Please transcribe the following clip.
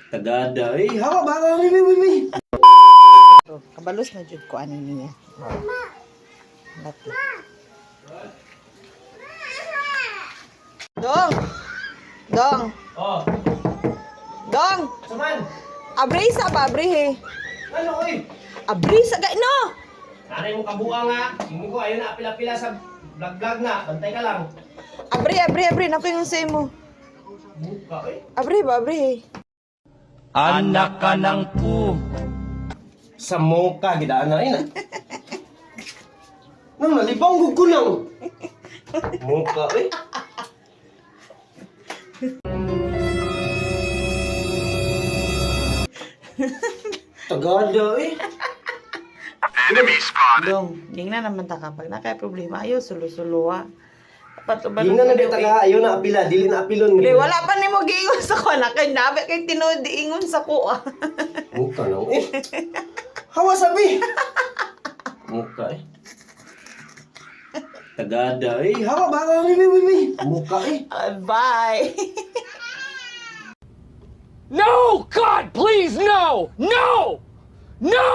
Tagada. Hawa ba ka? May. Kabalos na jud ko ani niya. Lati. Dong. Dong. Oh, Dong. saman. Abri sa ba abri he. Ano oy? Abri sa ga no. Nanay mo kabuang nga. Hindi ko ayun na pila-pila sa vlog nga. Bantay ka lang. Abri na ko yung say mo. Buka oy. Abri ba abri he. Anak ka ng pu. Sa muka gidaan na ina. Nang nalibang gug ko lang. Muka oy. Tagada eh. Dong, ding na naman ta kapag na kay problema ayo sulo-sulo ha. Patuban Di na nagtaka ayaw na apila, dili na apilon. Di wala pa nimo giingon sa ko na kay nabe kay tinuod ingon sa ko. Muka lang eh. Hawa sabi. Muka eh. Tagada eh. Hawa ba ka? May. Muka eh. Bye. No! God, please, no! No! No!